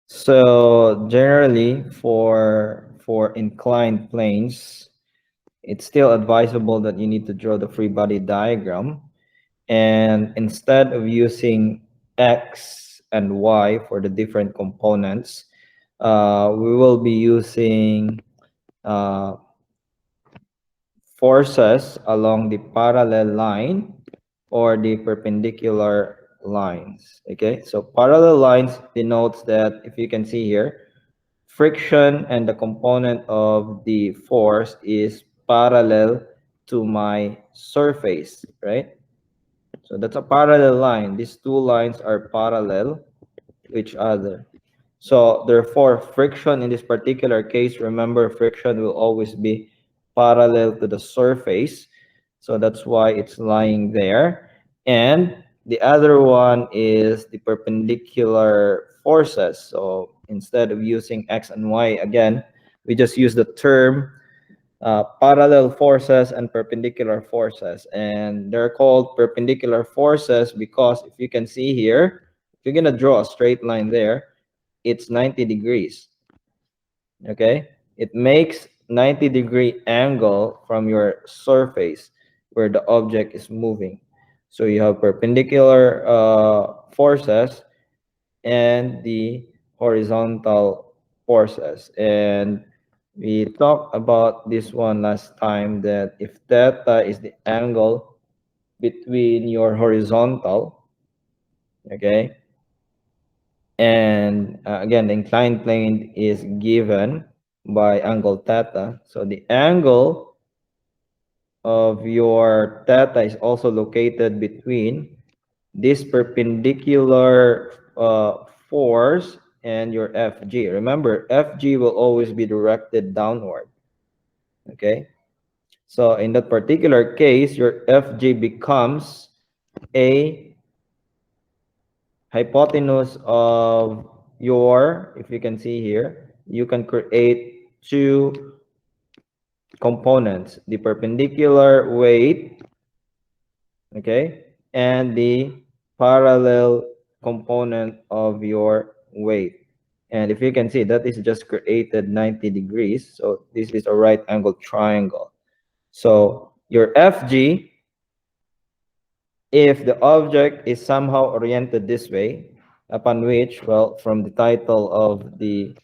So generally for inclined planes, it's still advisable that you need to draw the free body diagram, and instead of using x and y for the different components, we will be using uh, forces along the parallel line or the perpendicular lines. Okay, so parallel lines denotes that, if you can see here, friction and the component of the force is parallel to my surface, right? So that's a parallel line. These two lines are parallel to each other. So therefore, friction in this particular case, remember, friction will always be parallel to the surface. So that's why it's lying there. And the other one is the perpendicular forces. So instead of using X and Y again, we just use the term parallel forces and perpendicular forces. And they're called perpendicular forces because, if you can see here, if you're going to draw a straight line there, it's 90 degrees. Okay, it makes 90-degree angle from your surface where the object is moving. So you have perpendicular forces and the horizontal forces. And we talked about this one last time, that if theta is the angle between your horizontal, okay, and again, the inclined plane is given by angle theta. So the angle of your theta is also located between this perpendicular force and your FG. Remember, FG will always be directed downward. Okay, so in that particular case, your FG becomes a hypotenuse of your, if you can see here, you can create two components, the perpendicular weight, okay, and the parallel component of your weight. And if you can see, that is just created 90 degrees. So this is a right angle triangle. So your FG, if the object is somehow oriented this way, upon which, well, from the title of the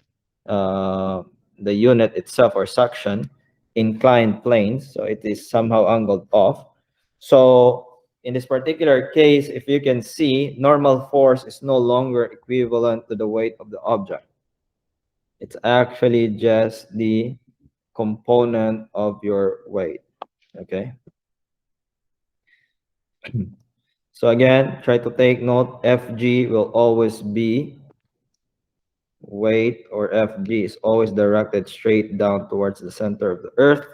unit itself, or section, inclined planes, so it is somehow angled off. So in this particular case, if you can see, normal force is no longer equivalent to the weight of the object. It's actually just the component of your weight. Okay. So again, try to take note, FG will always be weight, or FG is always directed straight down towards the center of the earth.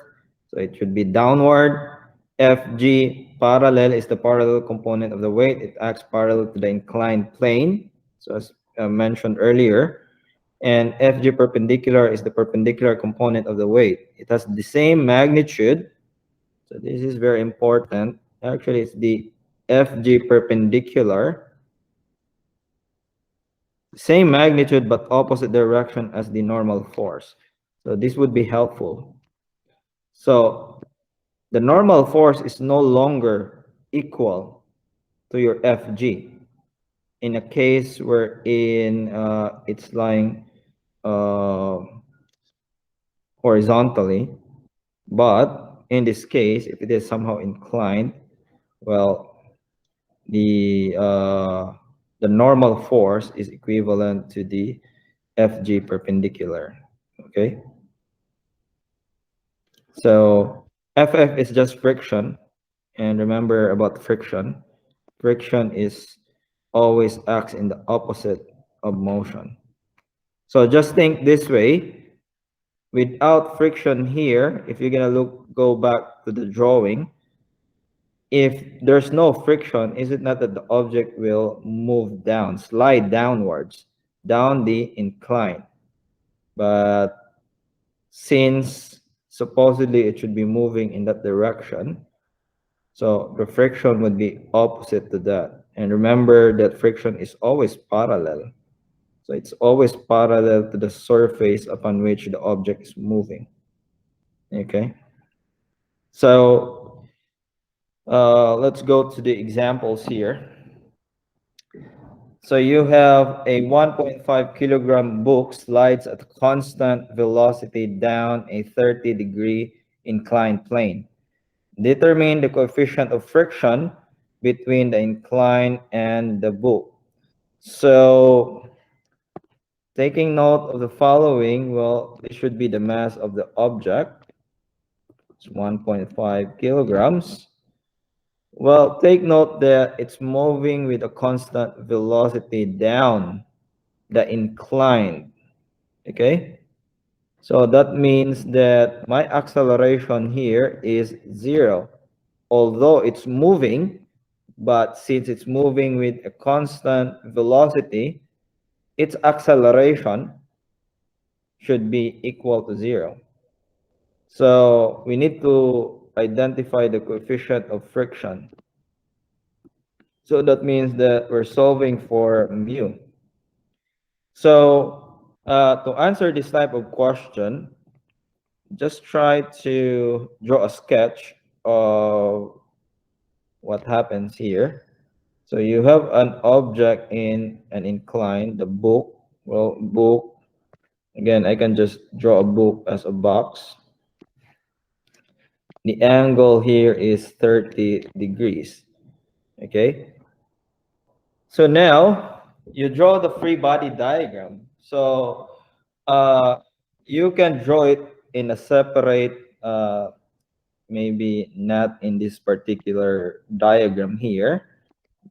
So it should be downward. FG parallel is the parallel component of the weight. It acts parallel to the inclined plane. So as mentioned earlier, and FG perpendicular is the perpendicular component of the weight. It has the same magnitude. So this is very important. Actually, it's the FG perpendicular, same magnitude but opposite direction as the normal force. So this would be helpful. So the normal force is no longer equal to your FG in a case wherein it's lying uh, horizontally. But in this case, if it is somehow inclined, well, the normal force is equivalent to the FG perpendicular. Okay, so FF is just friction, and remember about friction. Friction is always acts in the opposite of motion. So just think this way. Without friction here, if you're gonna go back to the drawing, if there's no friction, is it not that the object will move down, slide downwards, down the incline? But since supposedly it should be moving in that direction, so the friction would be opposite to that. And remember that friction is always parallel. So it's always parallel to the surface upon which the object is moving. Okay. So let's go to the examples here. So you have a 1.5 kilogram book slides at constant velocity down a 30-degree inclined plane. Determine the coefficient of friction between the incline and the book. So taking note of the following, well, this should be the mass of the object. It's 1.5 kilograms. Well, take note that it's moving with a constant velocity down the incline. Okay? So that means that my acceleration here is 0. Although it's moving, but since it's moving with a constant velocity, its acceleration should be equal to 0. So we need to identify the coefficient of friction. So that means that we're solving for mu. So to answer this type of question, just try to draw a sketch of what happens here. So you have an object in an incline, the book. Well, book, again, I can just draw a book as a box. The angle here is 30 degrees. Okay. So now you draw the free body diagram. So you can draw it in a separate, maybe not in this particular diagram here,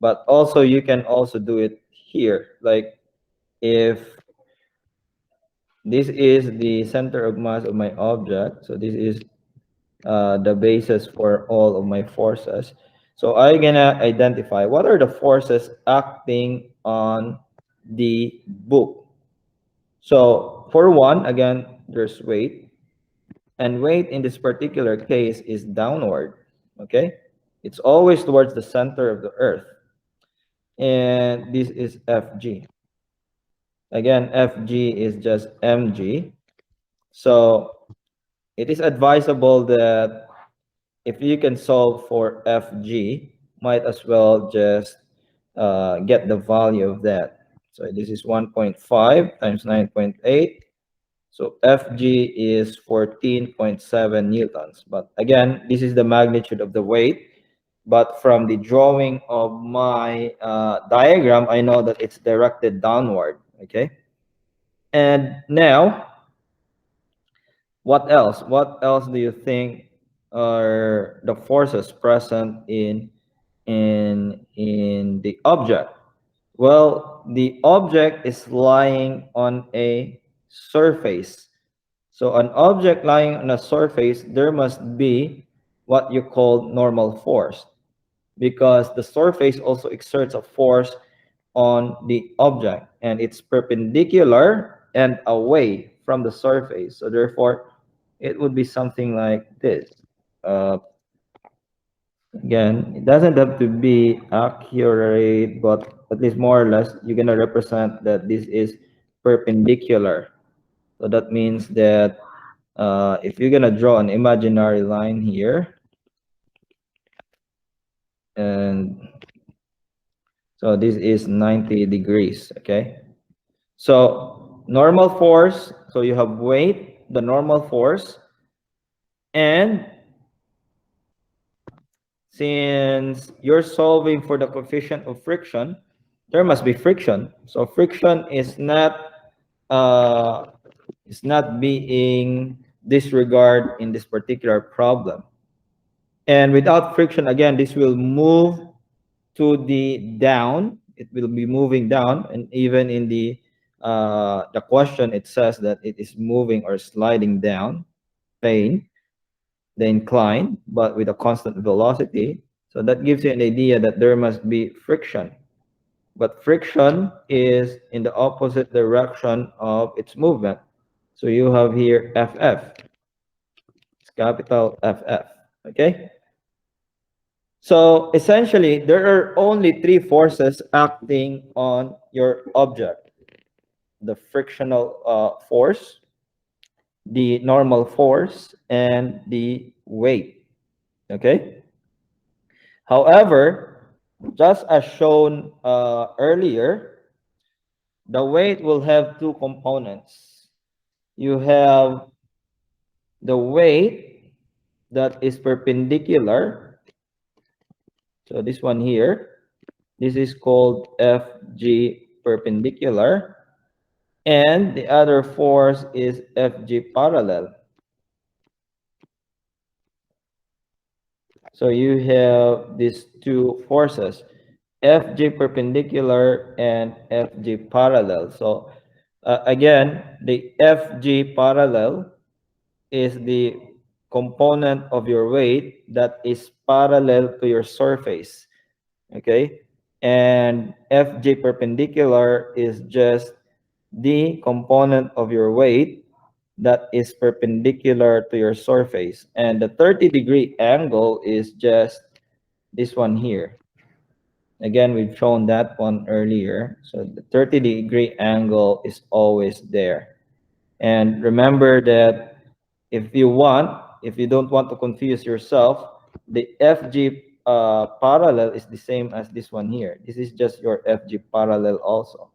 but also you can also do it here. Like if this is the center of mass of my object, so this is the basis for all of my forces. So I'm gonna identify what are the forces acting on the book. So for one, again, there's weight, and weight in this particular case is downward. Okay, it's always towards the center of the earth, and this is Fg. Again, Fg is just mg. So it is advisable that if you can solve for Fg, might as well just get the value of that. So this is 1.5 times 9.8. So Fg is 14.7 newtons. But again, this is the magnitude of the weight. But from the drawing of my diagram, I know that it's directed downward. Okay. And now, what else? What else do you think are the forces present in the object? Well, the object is lying on a surface. So an object lying on a surface, there must be what you call normal force, because the surface also exerts a force on the object, and it's perpendicular and away from the surface. So therefore, it would be something like this. Again, it doesn't have to be accurate, but at least more or less, you're gonna represent that this is perpendicular. So that means that if you're gonna draw an imaginary line here, and so this is 90 degrees, okay? So normal force, so you have weight, the normal force, and since you're solving for the coefficient of friction, there must be friction. So friction is not being disregarded in this particular problem. And without friction, again, this will move to the down. It will be moving down, and even in the question, it says that it is moving or sliding down, plane, the incline, but with a constant velocity. So that gives you an idea that there must be friction. But friction is in the opposite direction of its movement. So you have here FF. It's capital FF. Okay? So essentially, there are only three forces acting on your object. the frictional force, the normal force, and the weight. Okay. However, just as shown earlier, the weight will have two components. You have the weight that is perpendicular. So this one here, this is called Fg perpendicular. And the other force is Fg parallel. So you have these two forces, Fg perpendicular and Fg parallel. So again, the Fg parallel is the component of your weight that is parallel to your surface. Okay, and Fg perpendicular is just the component of your weight that is perpendicular to your surface, and the 30-degree angle is just this one here. Again, we've shown that one earlier. So the 30-degree angle is always there. And remember that if you don't want to confuse yourself, the FG parallel is the same as this one here. This is just your FG parallel also.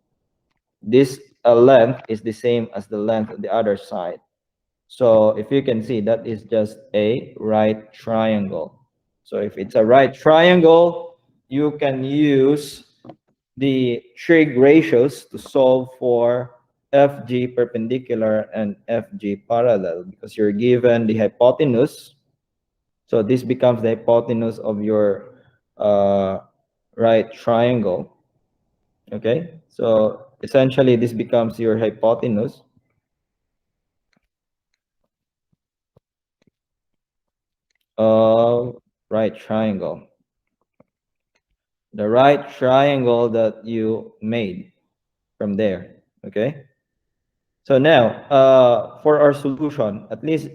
This length is the same as the length of the other side. So if you can see, that is just a right triangle. So if it's a right triangle, you can use the trig ratios to solve for FG perpendicular and FG parallel, because you're given the hypotenuse. So this becomes the hypotenuse of your right triangle. Okay, so essentially this becomes your hypotenuse. Of right triangle. The right triangle that you made from there. Okay. So now, for our solution, at least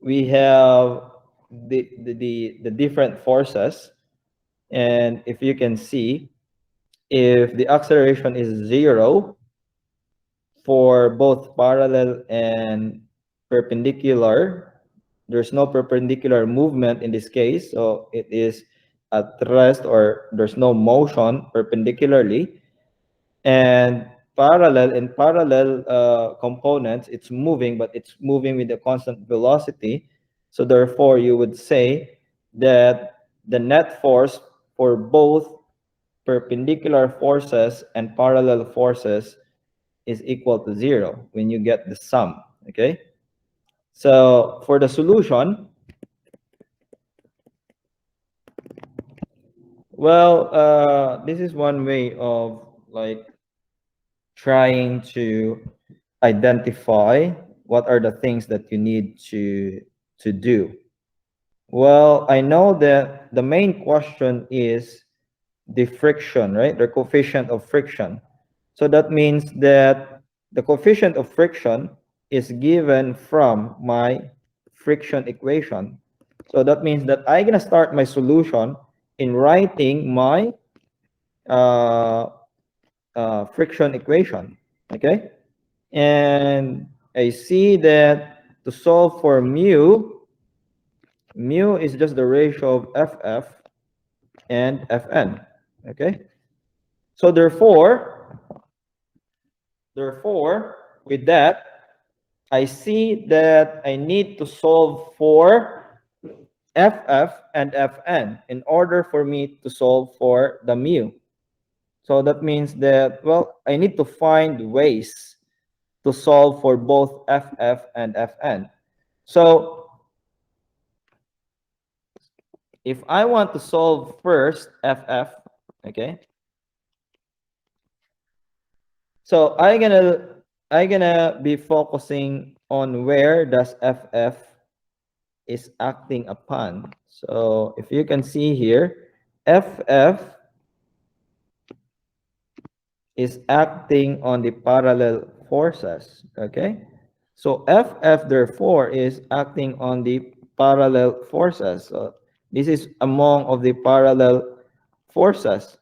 we have the different forces, and if you can see, if the acceleration is 0 for both parallel and perpendicular, there's no perpendicular movement in this case, so it is at rest, or there's no motion perpendicularly. And parallel components, it's moving, but it's moving with a constant velocity. So therefore you would say that the net force for both perpendicular forces and parallel forces is equal to 0 when you get the sum. Okay, so for the solution, well, this is one way of like trying to identify what are the things that you need to do. Well, I know that the main question is the friction, right? The coefficient of friction. So that means that the coefficient of friction is given from my friction equation. So that means that I'm gonna start my solution in writing my uh, friction equation. Okay, and I see that to solve for mu is just the ratio of FF and Fn. Okay, so therefore with that, I see that I need to solve for FF and Fn in order for me to solve for the mu. So that means that, well, I need to find ways to solve for both FF and Fn. So if I want to solve first FF, okay, so I'm gonna be focusing on where does FF is acting upon. So if you can see here, FF is acting on the parallel forces. Okay, so FF therefore is acting on the parallel forces. So this is among of the parallel forces.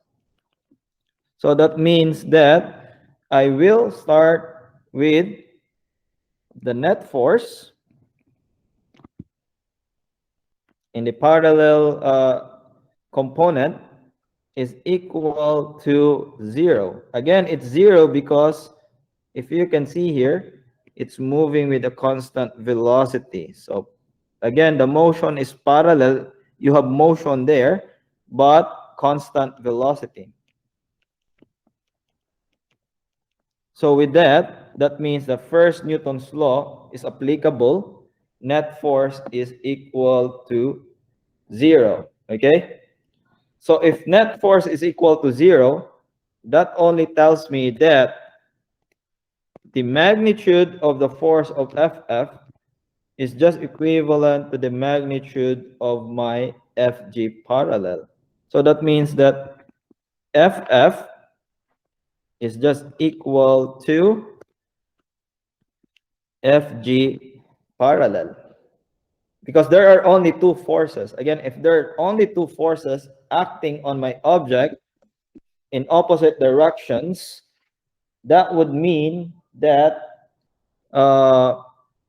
So that means that I will start with the net force in the parallel component is equal to 0. Again, it's 0 because if you can see here, it's moving with a constant velocity. So again, the motion is parallel. You have motion there, but constant velocity. So with that, that means the first Newton's law is applicable. Net force is equal to 0. Okay? So if net force is equal to 0, that only tells me that the magnitude of the force of FF is just equivalent to the magnitude of my FG parallel. So that means that FF is just equal to FG parallel. Because there are only two forces. Again, if there are only two forces acting on my object in opposite directions, that would mean that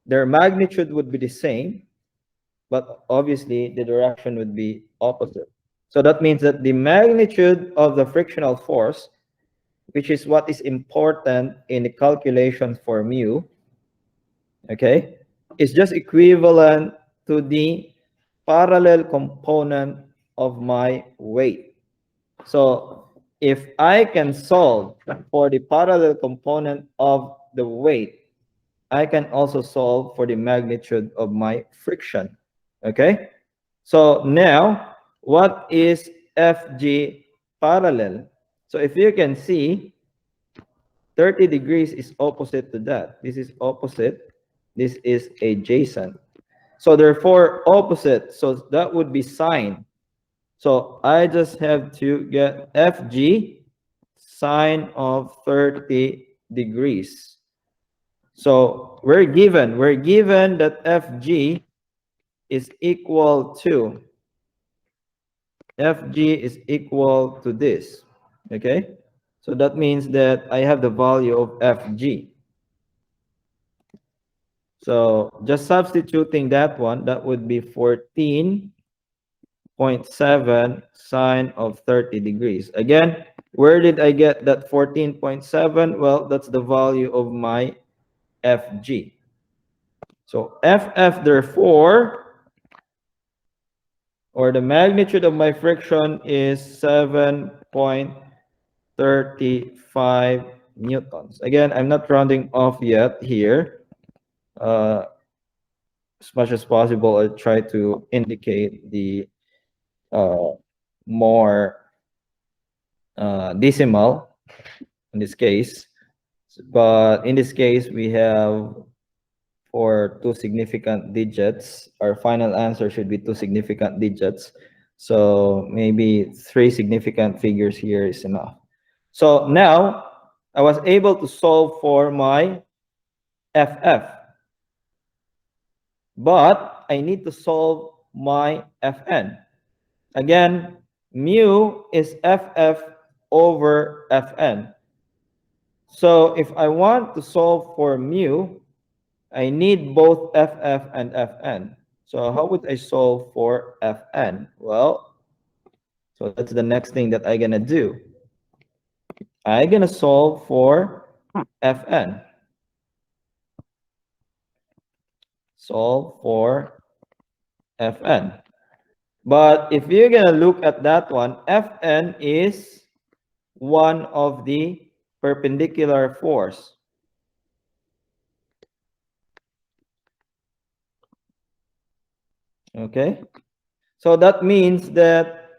their magnitude would be the same, but obviously the direction would be opposite. So that means that the magnitude of the frictional force, which is what is important in the calculation for mu, okay, is just equivalent to the parallel component of my weight. So if I can solve for the parallel component of the weight, I can also solve for the magnitude of my friction. Okay? So now, what is FG parallel? So if you can see, 30 degrees is opposite to that. This is opposite. This is adjacent. So therefore, opposite. So that would be sine. So I just have to get FG sine of 30 degrees. So we're given that FG is equal to this. Okay? So that means that I have the value of FG. So just substituting that one, that would be 14.7 sine of 30 degrees. Again, where did I get that 14.7? Well, that's the value of my FG. So FF, therefore, or the magnitude of my friction is 7.35 newtons. Again, I'm not rounding off yet here. As much as possible, I try to indicate the more decimal in this case. But in this case, we have for two significant digits. Our final answer should be two significant digits. So maybe three significant figures here is enough. So now I was able to solve for my FF. But I need to solve my Fn. Again, mu is FF over Fn. So if I want to solve for mu, I need both FF and Fn. So how would I solve for Fn? Well, so that's the next thing that I'm gonna do. I'm gonna solve for Fn. Solve for Fn. But if you're gonna look at that one, Fn is one of the perpendicular force. Okay, so that means that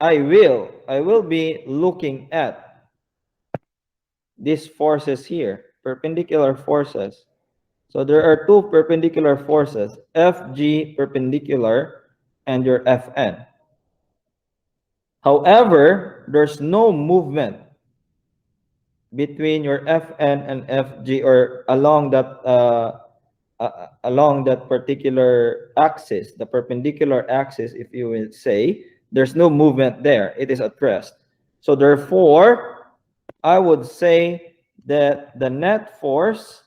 I will be looking at these forces here, perpendicular forces. So there are two perpendicular forces, FG perpendicular and your Fn. However, there's no movement between your Fn and Fg, or along that particular axis, the perpendicular axis, if you will say, there's no movement there. It is at rest. So therefore, I would say that the net force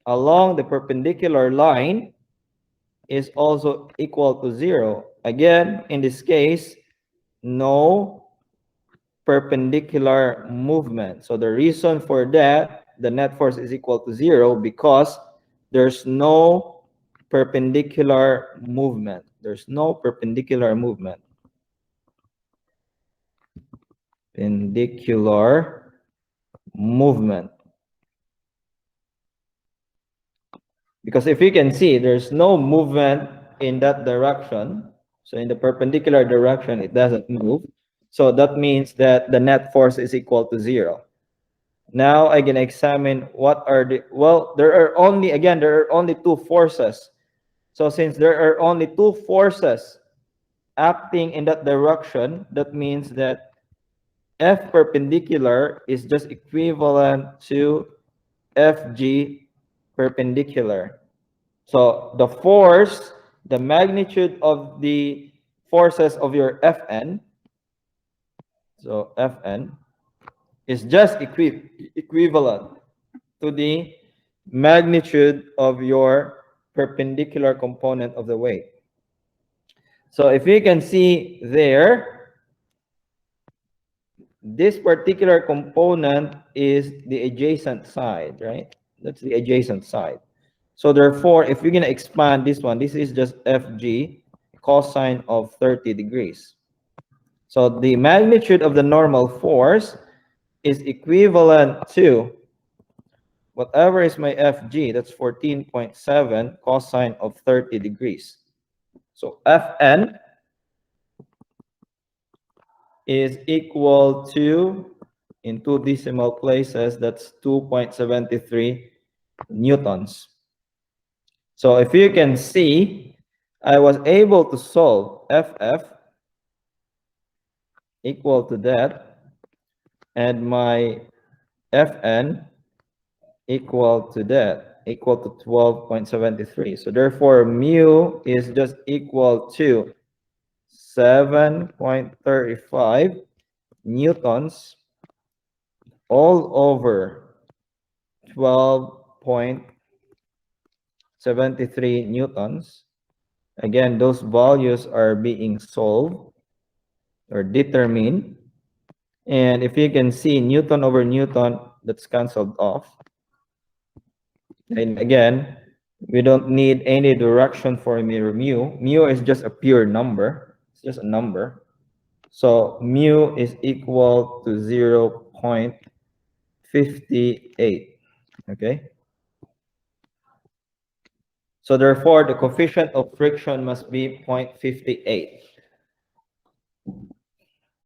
along the perpendicular line is also equal to 0. Again, in this case, no perpendicular movement. So the reason for that, the net force is equal to 0 because there's no perpendicular movement. There's no perpendicular movement. Perpendicular movement. Because if you can see, there's no movement in that direction. So in the perpendicular direction, it doesn't move. So that means that the net force is equal to 0. Now I can examine what are the, well, there are only two forces. So since there are only two forces acting in that direction, that means that F perpendicular is just equivalent to FG perpendicular. So the force, the magnitude of the forces of your Fn, so Fn, is just equivalent to the magnitude of your perpendicular component of the weight. So if you can see there, this particular component is the adjacent side, right? That's the adjacent side. So therefore, if you're going to expand this one, this is just Fg cosine of 30 degrees. So the magnitude of the normal force is equivalent to whatever is my Fg, that's 14.7 cosine of 30 degrees. So Fn is equal to, in two decimal places, that's 2.73 newtons. So if you can see, I was able to solve Ff equal to that, and my Fn equal to that, equal to 12.73. So therefore, mu is just equal to 7.35 newtons all over 12.73 newtons. Again, those values are being solved or determined. And if you can see Newton over Newton, that's canceled off. And again, we don't need any direction for mu. Mu is just a pure number. It's just a number. So mu is equal to 0.58. Okay. So therefore, the coefficient of friction must be 0.58.